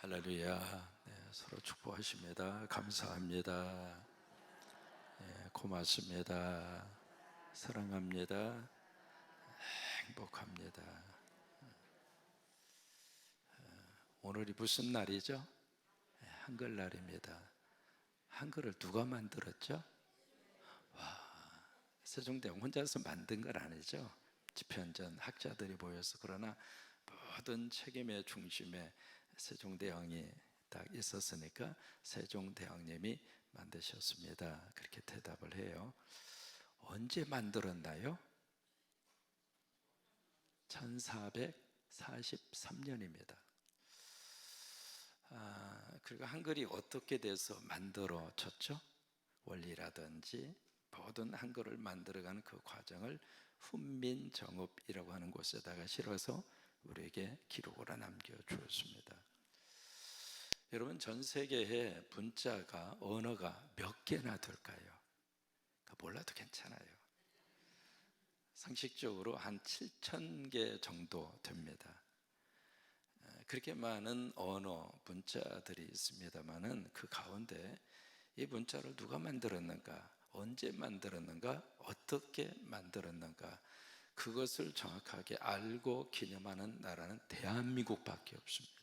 할렐루야. 네, 서로 축복하십니다. 감사합니다. 네, 고맙습니다. 사랑합니다. 행복합니다. 오늘이 무슨 날이죠? 네, 한글날입니다. 한글을 누가 만들었죠? 세종대왕 혼자서 만든 건 아니죠. 집현전 학자들이 모여서. 그러나 모든 책임의 중심에 세종대왕이 딱 있었으니까 세종대왕님이 만드셨습니다. 그렇게 대답을 해요. 언제 만들었나요? 1443년입니다. 그리고 한글이 어떻게 돼서 만들어졌죠? 원리라든지 모든 한글을 만들어가는 그 과정을 훈민정읍이라고 하는 곳에다가 실어서 우리에게 기록으로 남겨주었습니다. 여러분, 전 세계에 문자가, 언어가 몇 개나 될까요? 몰라도 괜찮아요. 상식적으로 한 7,000개 정도 됩니다. 그렇게 많은 언어, 문자들이 있습니다만은 그 가운데 이 문자를 누가 만들었는가, 언제 만들었는가, 어떻게 만들었는가, 그것을 정확하게 알고 기념하는 나라는 대한민국밖에 없습니다.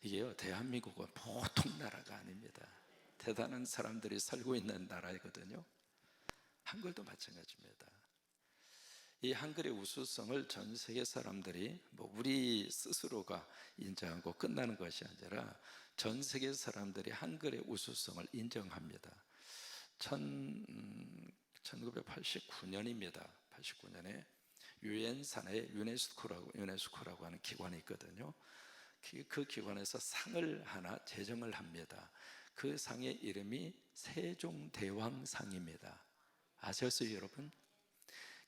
이게요, 대한민국은 보통 나라가 아닙니다. 대단한 사람들이 살고 있는 나라이거든요. 한글도 마찬가지입니다. 이 한글의 우수성을 전 세계 사람들이 우리 스스로가 인정하고 끝나는 것이 아니라 전 세계 사람들이 한글의 우수성을 인정합니다. 1989년입니다. 89년에 유엔 산하의 유네스코라고 하는 기관이 있거든요. 그 기관에서 상을 하나 제정을 합니다. 그 상의 이름이 세종대왕상입니다. 아셨어요, 여러분?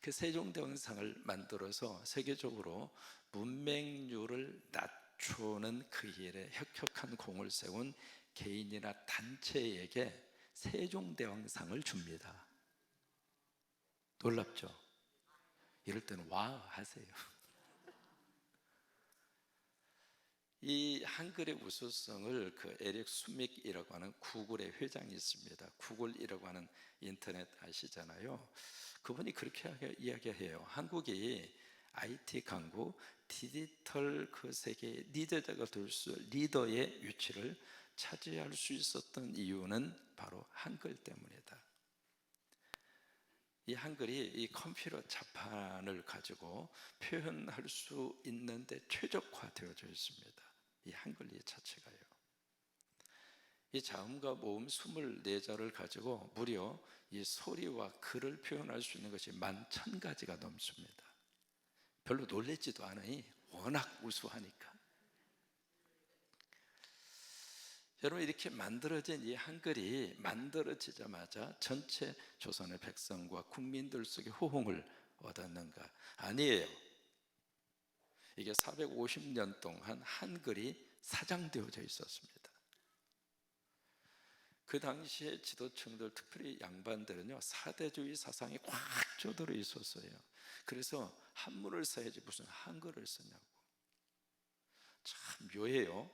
그 세종대왕상을 만들어서 세계적으로 문맹률을 낮추는 그 일에 혁혁한 공을 세운 개인이나 단체에게 세종대왕상을 줍니다. 놀랍죠? 이럴 때는 와 하세요. 이 한글의 우수성을 그 에릭 수믹이라고 하는 구글의 회장이 있습니다. 구글이라고 하는 인터넷 아시잖아요. 그분이 그렇게 이야기해요. 한국이 IT 강국, 디지털 그 세계의 리더자가 될 수, 리더의 위치를 차지할 수 있었던 이유는 바로 한글 때문이다. 이 한글이 이 컴퓨터 자판을 가지고 표현할 수 있는데 최적화되어져 있습니다. 이 한글 이 자체가요. 이 자음과 모음 24자를 가지고 무려 이 소리와 글을 표현할 수 있는 것이 11,000가지가 넘습니다. 별로 놀랍지도 않으니 워낙 우수하니까. 여러분, 이렇게 만들어진 이 한글이 만들어지자마자 전체 조선의 백성과 국민들 속에 호응을 얻었는가? 아니에요. 이게 450년 동안 한글이 사장되어져 있었습니다. 그 당시에 지도층들, 특별히 양반들은요, 사대주의 사상이 꽉 쪼들어 있었어요. 그래서 한문을 써야지 무슨 한글을 쓰냐고. 참 묘해요.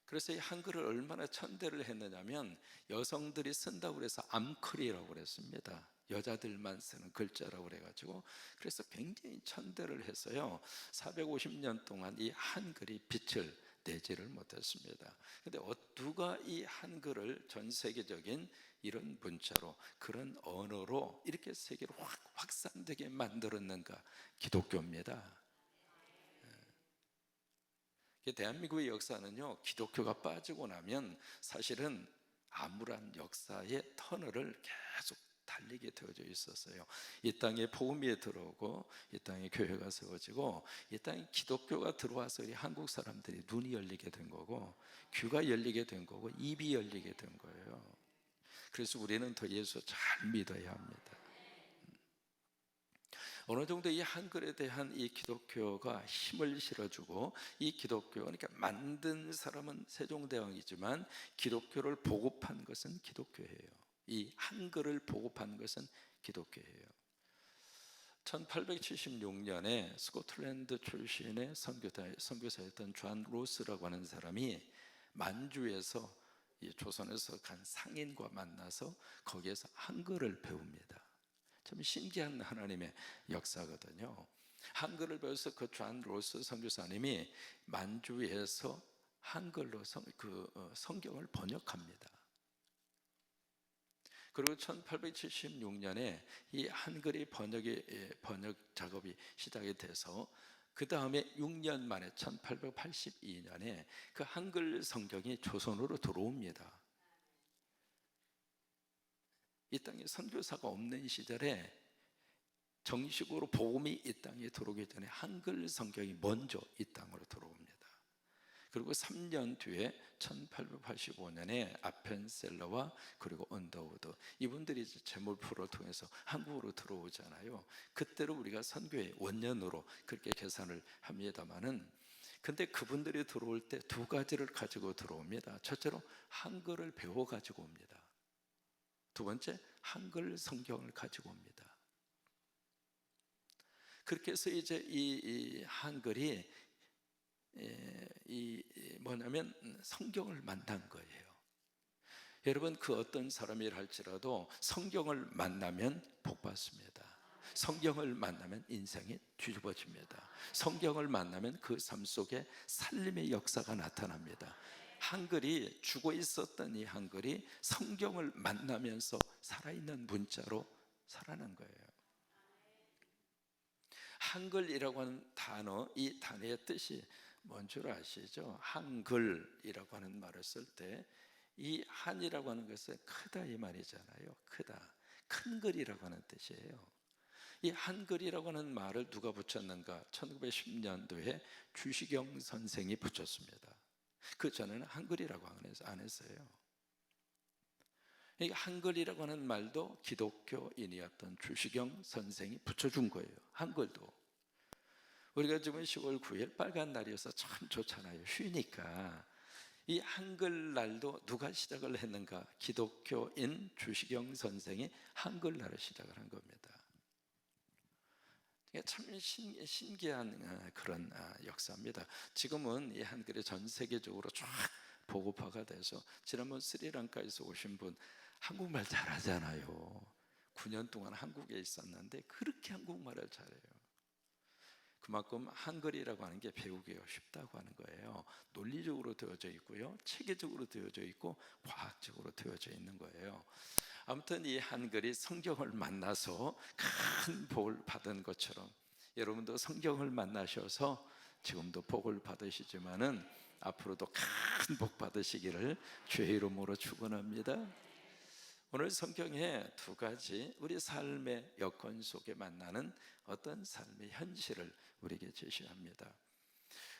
그래서 이 한글을 얼마나 천대를 했느냐면 여성들이 쓴다고 해서 암클이라고 그랬습니다. 여자들만 쓰는 글자라고 그래가지고, 그래서 굉장히 천대를 했어요. 450년 동안 이 한글이 빛을 내지를 못했습니다. 근데 누가 이 한글을 전 세계적인 이런 문자로, 그런 언어로 이렇게 세계로 확산되게 만들었는가? 기독교입니다. 대한민국의 역사는요, 기독교가 빠지고 나면 사실은 암울한 역사의 터널을 계속 달리게 되어져 있었어요. 이 땅에 복음이 들어오고, 이 땅에 교회가 세워지고, 이 땅에 기독교가 들어와서 우리 한국 사람들이 눈이 열리게 된 거고, 귀가 열리게 된 거고, 입이 열리게 된 거예요. 그래서 우리는 더 예수 잘 믿어야 합니다. 어느 정도 이 한글에 대한 이 기독교가 힘을 실어주고, 이 기독교, 그러니까 만든 사람은 세종대왕이지만 기독교를 보급한 것은 기독교예요. 이 한글을 보급한 것은 기독교예요. 1876년에 스코틀랜드 출신의 선교사였던 존 로스라고 하는 사람이 만주에서 이 조선에서 간 상인과 만나서 거기에서 한글을 배웁니다. 참 신기한 하나님의 역사거든요. 한글을 배워서 그 존 로스 선교사님이 만주에서 한글로 성경을 번역합니다. 그리고 1876년에 이 한글이 번역 작업이 시작이 돼서 그 다음에 6년 만에 1882년에 그 한글 성경이 조선으로 들어옵니다. 이 땅에 선교사가 없는 시절에 정식으로 복음이 이 땅에 들어오기 전에 한글 성경이 먼저 이 땅으로 들어옵니다. 그리고 3년 뒤에 1885년에 아펜셀러와 그리고 언더우드, 이분들이 제물포를 통해서 한국으로 들어오잖아요. 그때로 우리가 선교의 원년으로 그렇게 계산을 합니다만은, 근데 그분들이 들어올 때 두 가지를 가지고 들어옵니다. 첫째로 한글을 배워 가지고 옵니다. 두 번째, 한글 성경을 가지고 옵니다. 그렇게 해서 이제 이 한글이 뭐냐면 성경을 만난 거예요. 여러분, 그 어떤 사람이라 할지라도 성경을 만나면 복 받습니다. 성경을 만나면 인생이 뒤집어집니다. 성경을 만나면 그 삶 속에 살림의 역사가 나타납니다. 한글이 죽어 있었던 이 한글이 성경을 만나면서 살아있는 문자로 살아난 거예요. 한글이라고 하는 단어, 이 단어의 뜻이 뭔 줄 아시죠? 한글이라고 하는 말을 쓸 때 이 한이라고 하는 것은 크다 이 말이잖아요. 크다, 큰 글이라고 하는 뜻이에요. 이 한글이라고 하는 말을 누가 붙였는가? 1910년도에 주시경 선생이 붙였습니다. 그 전에는 한글이라고 안 했어요. 이 한글이라고 하는 말도 기독교인이었던 주시경 선생이 붙여준 거예요. 한글도. 우리가 지금 10월 9일 빨간 날이어서 참 좋잖아요. 쉬니까. 이 한글날도 누가 시작을 했는가? 기독교인 주시경 선생이 한글날을 시작을 한 겁니다. 참 신기한 그런 역사입니다. 지금은 이 한글이 전 세계적으로 쫙 보급화가 돼서, 지난번 스리랑카에서 오신 분 한국말 잘하잖아요. 9년 동안 한국에 있었는데 그렇게 한국말을 잘해요. 그만큼 한글이라고 하는 게 배우기가 쉽다고 하는 거예요. 논리적으로 되어져 있고요, 체계적으로 되어져 있고 과학적으로 되어져 있는 거예요. 아무튼 이 한글이 성경을 만나서 큰 복을 받은 것처럼, 여러분도 성경을 만나셔서 지금도 복을 받으시지만은 앞으로도 큰 복 받으시기를 주의 이름으로 축원합니다. 오늘 성경에 두 가지 우리 삶의 여건 속에 만나는 어떤 삶의 현실을 우리에게 제시합니다.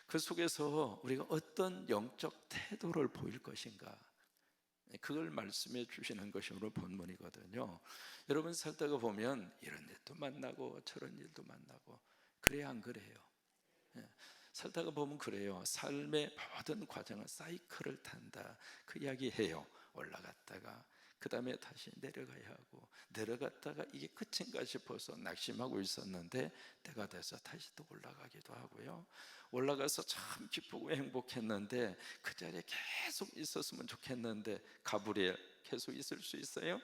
그 속에서 우리가 어떤 영적 태도를 보일 것인가, 그걸 말씀해 주시는 것이 오늘 본문이거든요. 여러분, 살다가 보면 이런 일도 만나고 저런 일도 만나고, 그래야 안 그래요? 살다가 보면 그래요. 삶의 모든 과정은 사이클을 탄다, 그 이야기 해요. 올라갔다가 그 다음에 다시 내려가야 하고, 내려갔다가 이게 끝인가 싶어서 낙심하고 있었는데 때가 돼서 다시 또 올라가기도 하고요. 올라가서 참 기쁘고 행복했는데 그 자리에 계속 있었으면 좋겠는데, 가브리엘 계속 있을 수 있어요?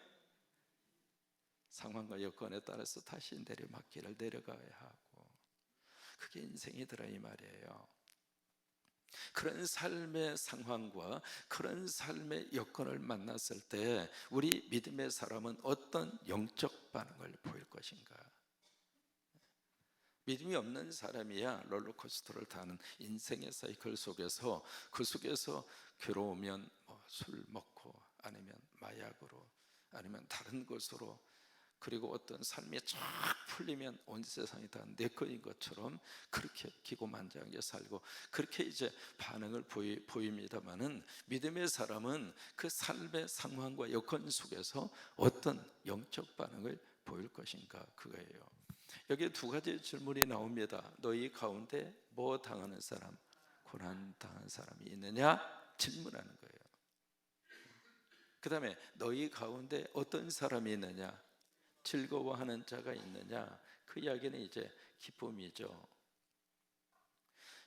상황과 여건에 따라서 다시 내려막길을 내려가야 하고, 그게 인생이더라 이 말이에요. 그런 삶의 상황과 그런 삶의 여건을 만났을 때 우리 믿음의 사람은 어떤 영적 반응을 보일 것인가? 믿음이 없는 사람이야 롤러코스터를 타는 인생의 사이클 속에서, 그 속에서 괴로우면 술 먹고, 아니면 마약으로, 아니면 다른 것으로, 그리고 어떤 삶이 쫙 풀리면 온 세상이 다 내 거인 것처럼 그렇게 기고만장하게 살고, 그렇게 이제 반응을 보입니다만은, 믿음의 사람은 그 삶의 상황과 여건 속에서 어떤 영적 반응을 보일 것인가, 그거예요. 여기에 두 가지 질문이 나옵니다. 너희 가운데 뭐 당하는 사람, 고난 당한 사람이 있느냐? 질문하는 거예요. 그 다음에 너희 가운데 어떤 사람이 있느냐? 즐거워하는 자가 있느냐? 그 이야기는 이제 기쁨이죠.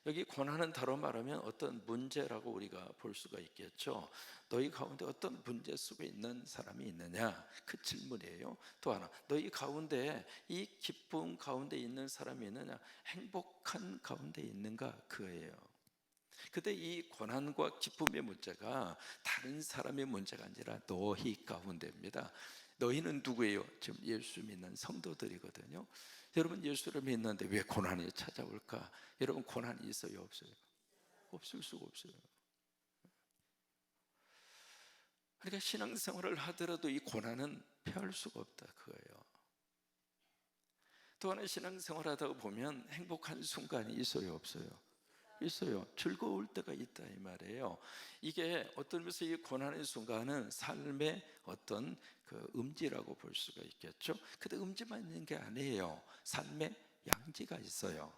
여기 고난은 다로 말하면 어떤 문제라고 우리가 볼 수가 있겠죠. 너희 가운데 어떤 문제 속에 있는 사람이 있느냐, 그 질문이에요. 또 하나, 너희 가운데 이 기쁨 가운데 있는 사람이 있느냐, 행복한 가운데 있는가, 그거예요. 근데 이 고난과 기쁨의 문제가 다른 사람의 문제가 아니라 너희 가운데입니다. 너희는 누구예요? 지금 예수 믿는 성도들이거든요. 여러분, 예수를 믿는데 왜 고난이 찾아올까? 여러분, 고난이 있어요, 없어요? 없을 수가 없어요. 그러니까 신앙생활을 하더라도 이 고난은 피할 수가 없다, 그거예요. 또 하나, 신앙생활 하다가 보면 행복한 순간이 있어요, 없어요? 있어요. 즐거울 때가 있다, 이 말이에요. 이게 어떤 의미에서 이 고난의 순간은 삶의 어떤 그 음지라고 볼 수가 있겠죠. 근데 음지만 있는 게 아니에요. 삶의 양지가 있어요.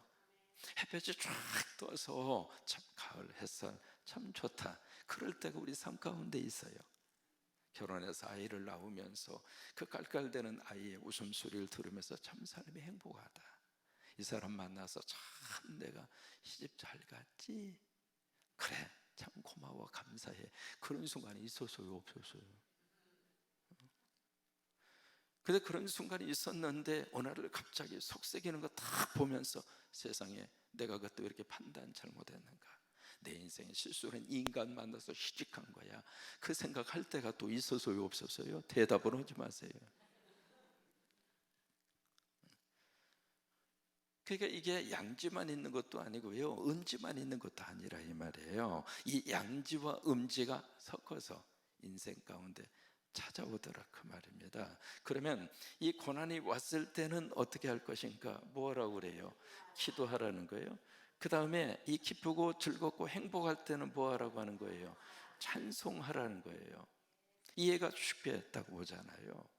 햇볕이 쫙 떠서 참 가을 햇살 참 좋다, 그럴 때가 우리 삶 가운데 있어요. 결혼해서 아이를 낳으면서 그 깔깔대는 아이의 웃음소리를 들으면서 참 삶이 행복하다, 이 사람 만나서 참 내가 시집 잘 갔지, 그래 참 고마워 감사해, 그런 순간이 있었어요, 없었어요? 근데 그런 순간이 있었는데 어느 날 갑자기 속삭이는 거 딱 보면서 세상에 내가 그때 왜 이렇게 판단 잘못했는가, 내 인생에 실수한 인간 만나서 시집간 거야, 그 생각할 때가 또 있었어요, 없었어요? 대답을 하지 마세요. 그러니까 이게 양지만 있는 것도 아니고요, 음지만 있는 것도 아니라 이 말이에요. 이 양지와 음지가 섞어서 인생 가운데 찾아오더라, 그 말입니다. 그러면 이 고난이 왔을 때는 어떻게 할 것인가? 뭐라고 그래요? 기도하라는 거예요. 그 다음에 이 기쁘고 즐겁고 행복할 때는 뭐하라고 하는 거예요? 찬송하라는 거예요. 이해가 쉽게 딱 오잖아요.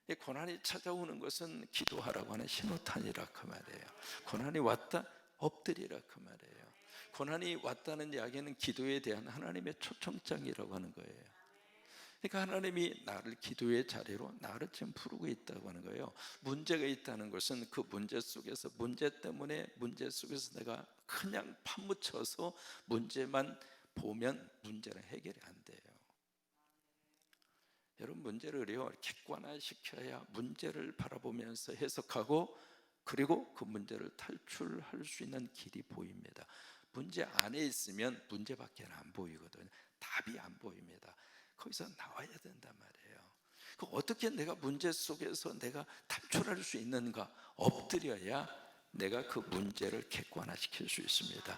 이 고난이 찾아오는 것은 기도하라고 하는 신호탄이라 그 말이에요. 고난이 왔다, 엎드리라 그 말이에요. 고난이 왔다는 이야기는 기도에 대한 하나님의 초청장이라고 하는 거예요. 그러니까 하나님이 나를 기도의 자리로 나를 지금 부르고 있다고 하는 거예요. 문제가 있다는 것은 그 문제 속에서, 문제 때문에 문제 속에서 내가 그냥 파묻혀서 문제만 보면 문제는 해결이 안 돼요. 여러분, 문제를요 객관화시켜야 문제를 바라보면서 해석하고, 그리고 그 문제를 탈출할 수 있는 길이 보입니다. 문제 안에 있으면 문제밖에 안 보이거든요. 답이 안 보입니다. 거기서 나와야 된단 말이에요. 어떻게 내가 문제 속에서 내가 탈출할 수 있는가? 엎드려야 내가 그 문제를 객관화시킬 수 있습니다.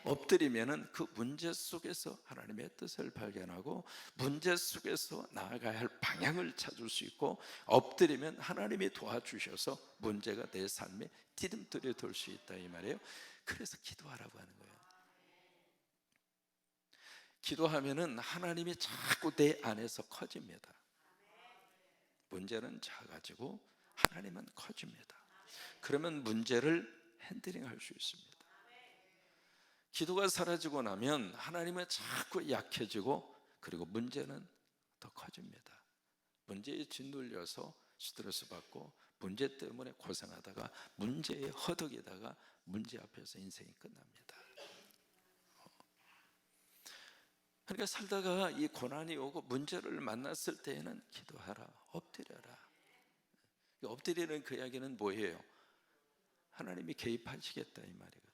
엎드리면은 그 문제 속에서 하나님의 뜻을 발견하고 문제 속에서 나아가야 할 방향을 찾을 수 있고, 엎드리면 하나님이 도와주셔서 문제가 내 삶에 디딤돌이 될 수 있다, 이 말이에요. 그래서 기도하라고 하는 거예요. 기도하면은 하나님이 자꾸 내 안에서 커집니다. 문제는 작아지고 하나님은 커집니다. 그러면 문제를 핸들링할 수 있습니다. 기도가 사라지고 나면 하나님은 자꾸 약해지고, 그리고 문제는 더 커집니다. 문제에 짓눌려서 스트레스 받고 문제 때문에 고생하다가 문제에 허덕이다가 문제 앞에서 인생이 끝납니다. 그러니까 살다가 이 고난이 오고 문제를 만났을 때에는 기도하라, 엎드려라. 엎드리는 그 이야기는 뭐예요? 하나님이 개입하시겠다, 이 말이거든.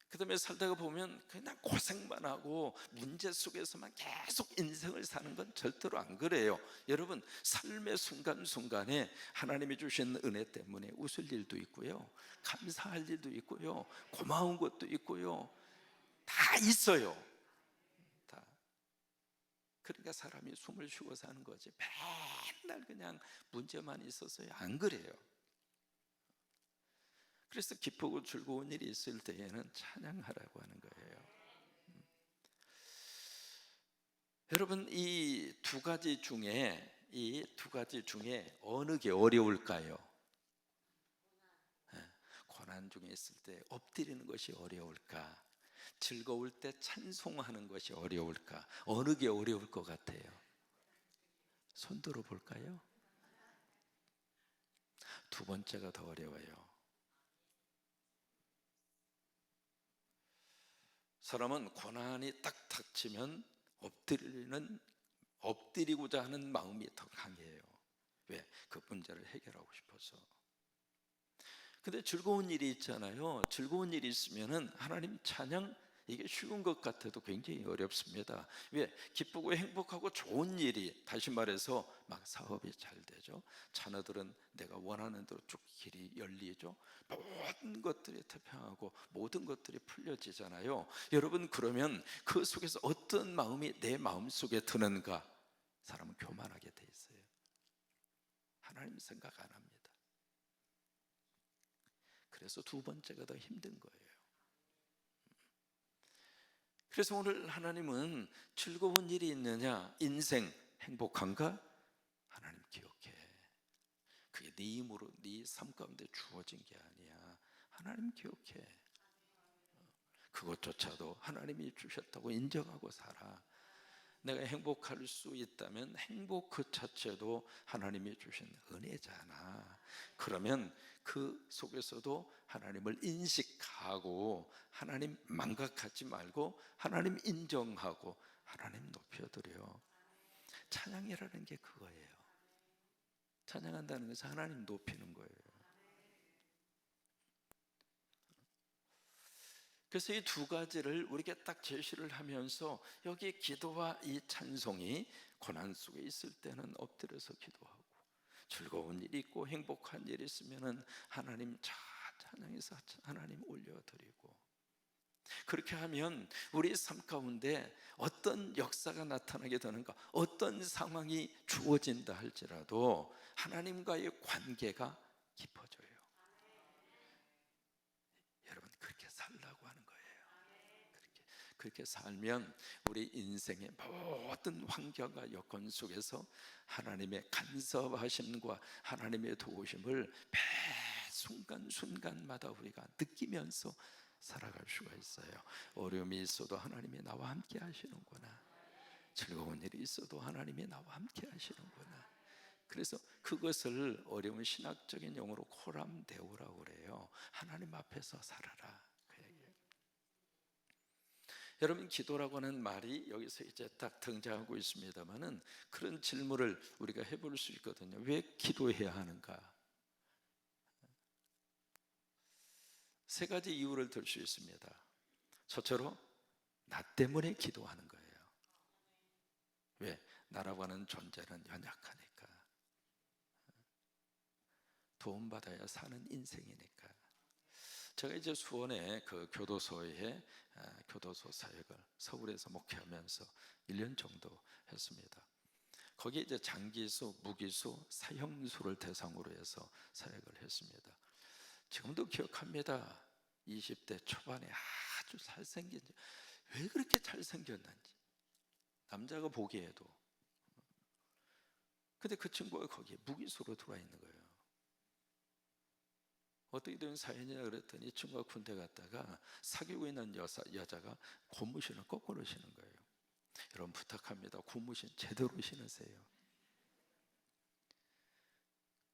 그 다음에 살다가 보면 그냥 고생만 하고 문제 속에서만 계속 인생을 사는 건 절대로 안 그래요. 여러분, 삶의 순간순간에 하나님이 주신 은혜 때문에 웃을 일도 있고요, 감사할 일도 있고요, 고마운 것도 있고요, 다 있어요. 다. 그러니까 사람이 숨을 쉬고 사는 거지, 맨날 그냥 문제만 있어서요, 안 그래요. 그래서 기쁘고 즐거운 일이 있을 때에는 찬양하라고 하는 거예요. 여러분, 이 두 가지 중에 어느 게 어려울까요? 고난 중에 있을 때 엎드리는 것이 어려울까? 즐거울 때 찬송하는 것이 어려울까? 어느 게 어려울 것 같아요? 손 들어 볼까요? 두 번째가 더 어려워요. 사람은 고난이 딱 닥치면 엎드리고자 하는 마음이 더 강해요. 왜? 그 문제를 해결하고 싶어서. 근데 즐거운 일이 있잖아요. 즐거운 일이 있으면은 하나님 찬양, 이게 쉬운 것 같아도 굉장히 어렵습니다. 왜? 기쁘고 행복하고 좋은 일이, 다시 말해서 막 사업이 잘 되죠. 자녀들은 내가 원하는 대로 쭉 길이 열리죠. 모든 것들이 태평하고 모든 것들이 풀려지잖아요. 여러분, 그러면 그 속에서 어떤 마음이 내 마음속에 드는가? 사람은 교만하게 돼 있어요. 하나님 생각 안 합니다. 그래서 두 번째가 더 힘든 거예요. 그래서 오늘 하나님은 즐거운 일이 있느냐, 인생 행복한가? 하나님 기억해. 그게 네 힘으로 네 삶 가운데 주어진 게 아니야. 하나님 기억해. 그것조차도 하나님이 주셨다고 인정하고 살아. 내가 행복할 수 있다면 행복 그 자체도 하나님이 주신 은혜잖아. 그러면 그 속에서도 하나님을 인식하고 하나님 망각하지 말고 하나님 인정하고 하나님 높여드려. 찬양이라는 게 그거예요. 찬양한다는 것은 하나님 높이는 거예요. 그래서 이 두 가지를 우리에게 딱 제시를 하면서 여기 기도와 이 찬송이 고난 속에 있을 때는 엎드려서 기도하고, 즐거운 일이 있고 행복한 일이 있으면은 하나님 찬양해서 하나님 올려드리고, 그렇게 하면 우리 삶 가운데 어떤 역사가 나타나게 되는가, 어떤 상황이 주어진다 할지라도 하나님과의 관계가 깊어져요. 여러분, 그렇게 살라고 하는 거예요. 그렇게 살면 우리 인생의 모든 환경과 여건 속에서 하나님의 간섭하심과 하나님의 도우심을 매 순간순간마다 우리가 느끼면서 살아갈 수가 있어요. 어려움이 있어도 하나님이 나와 함께 하시는구나. 즐거운 일이 있어도 하나님이 나와 함께 하시는구나. 그래서 그것을 어려운 신학적인 용어로 코람데오라고 그래요. 하나님 앞에서 살아라. 여러분, 기도라고 하는 말이 여기서 이제 딱 등장하고 있습니다만은 그런 질문을 우리가 해볼 수 있거든요. 왜 기도해야 하는가? 세 가지 이유를 들 수 있습니다. 첫째로 나 때문에 기도하는 거예요. 왜? 나라고 하는 존재는 연약하니까, 도움받아야 사는 인생이니까. 제가 이제 수원의 그 교도소에 교도소 사역을 서울에서 목회하면서 1년 정도 했습니다. 거기에 이제 장기수, 무기수, 사형수를 대상으로 해서 사역을 했습니다. 지금도 기억합니다. 20대 초반에 아주 잘생긴, 왜 그렇게 잘생겼는지 남자가 보기에도. 근데 그 친구가 거기에 무기수로 들어와 있는 거예요. 어떻게 된 사연이냐 그랬더니 이 친구가 군대 갔다가 사귀고 있는 여자가 고무신을 거꾸로 신은 거예요. 여러분, 부탁합니다. 고무신 제대로 신으세요.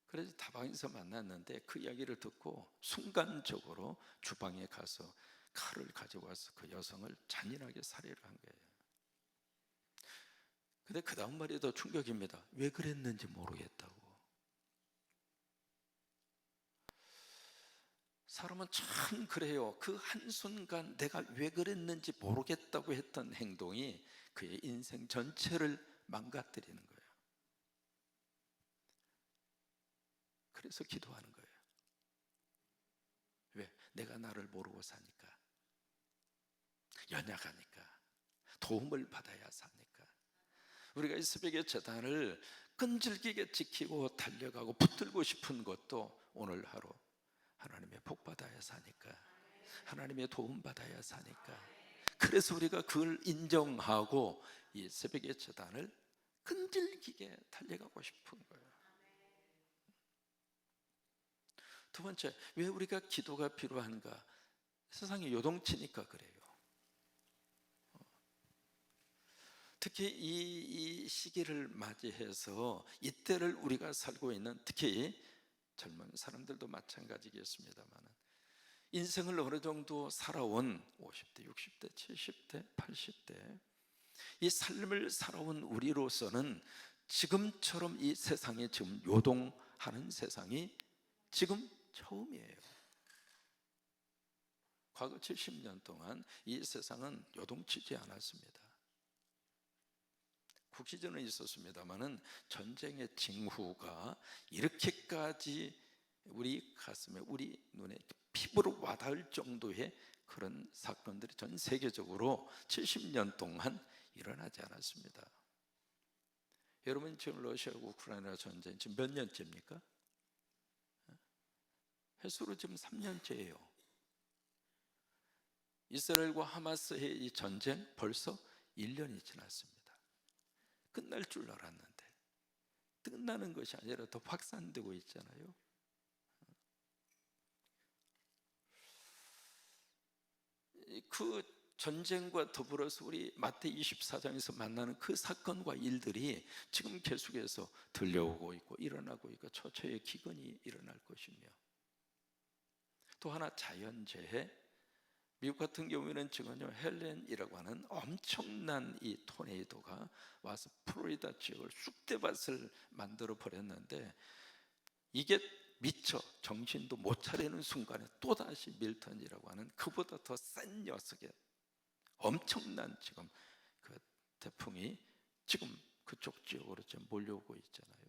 그래서 다방에서 만났는데 그 이야기를 듣고 순간적으로 주방에 가서 칼을 가지고 와서 그 여성을 잔인하게 살해를 한 거예요. 근데 그 다음 말이 더 충격입니다. 왜 그랬는지 모르겠다고. 사람은 참 그래요. 그 한순간 내가 왜 그랬는지 모르겠다고 했던 행동이 그의 인생 전체를 망가뜨리는 거예요. 그래서 기도하는 거예요. 왜? 내가 나를 모르고 사니까, 연약하니까, 도움을 받아야 사니까. 우리가 이 새벽의 제단을 끈질기게 지키고 달려가고 붙들고 싶은 것도 오늘 하루 하나님의 복 받아야 사니까, 하나님의 도움 받아야 사니까. 그래서 우리가 그걸 인정하고 이 새벽의 제단을 끈질기게 달려가고 싶은 거예요. 두 번째, 왜 우리가 기도가 필요한가? 세상이 요동치니까 그래요. 특히 이 시기를 맞이해서 이때를 우리가 살고 있는, 특히 젊은 사람들도 마찬가지겠습니다만 인생을 어느 정도 살아온 50대, 60대, 70대, 80대 이 삶을 살아온 우리로서는 지금처럼 이 세상에 지금 요동하는 세상이 지금 처음이에요. 과거 70년 동안 이 세상은 요동치지 않았습니다. 국시전은 있었습니다만은 전쟁의 징후가 이렇게까지 우리 가슴에, 우리 눈에 피부로 와닿을 정도의 그런 사건들이 전 세계적으로 70년 동안 일어나지 않았습니다. 여러분, 지금 러시아하고 우크라이나 전쟁 지금 몇 년째입니까? 횟수로 지금 3년째예요. 이스라엘과 하마스의 이 전쟁 벌써 1년이 지났습니다. 끝날 줄 알았는데 끝나는 것이 아니라 더 확산되고 있잖아요. 그 전쟁과 더불어서 우리 마태 24장에서 만나는 그 사건과 일들이 지금 계속해서 들려오고 있고 일어나고 있고 초초의 기근이 일어날 것이며, 또 하나 자연재해, 미국 같은 경우에는 지금요 헬렌이라고 하는 엄청난 이 토네이도가 와서 플로리다 지역을 쑥대밭을 만들어 버렸는데, 이게 미처 정신도 못 차리는 순간에 또다시 밀턴이라고 하는 그보다 더 센 녀석의 엄청난 지금 그 태풍이 지금 그쪽 지역으로 좀 몰려오고 있잖아요.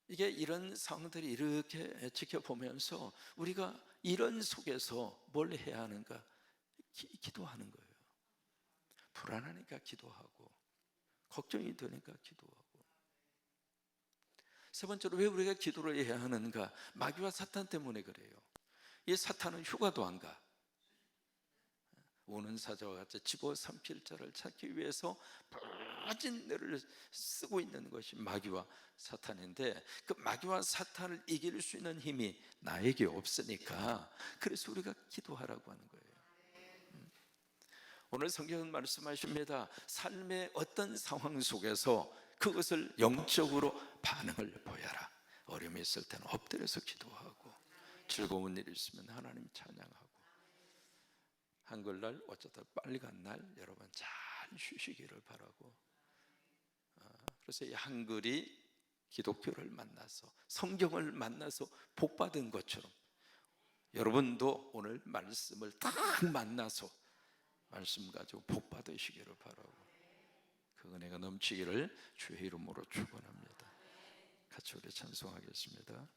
이게 이런 상황들이 이렇게 지켜보면서 우리가 이런 속에서 뭘 해야 하는가? 기도하는 거예요. 불안하니까 기도하고, 걱정이 되니까 기도하고. 세 번째로 왜 우리가 기도를 해야 하는가? 마귀와 사탄 때문에 그래요. 이 사탄은 휴가도 안 가. 우는 사자와 같이 집어삼킬 자를 찾기 위해서 빠진 뇌를 쓰고 있는 것이 마귀와 사탄인데, 그 마귀와 사탄을 이길 수 있는 힘이 나에게 없으니까 그래서 우리가 기도하라고 하는 거예요. 오늘 성경은 말씀하십니다. 삶의 어떤 상황 속에서 그것을 영적으로 반응을 보여라. 어려움이 있을 때는 엎드려서 기도하고, 즐거운 일이 있으면 하나님 찬양하고, 한글날 어쩌다 빨리 간 날 여러분 잘 쉬시기를 바라고, 그래서 이 한글이 기독교를 만나서 성경을 만나서 복받은 것처럼 여러분도 오늘 말씀을 딱 만나서 말씀 가지고 복받으시기를 바라고, 그 은혜가 넘치기를 주의 이름으로 축원합니다. 같이 우리 찬송하겠습니다.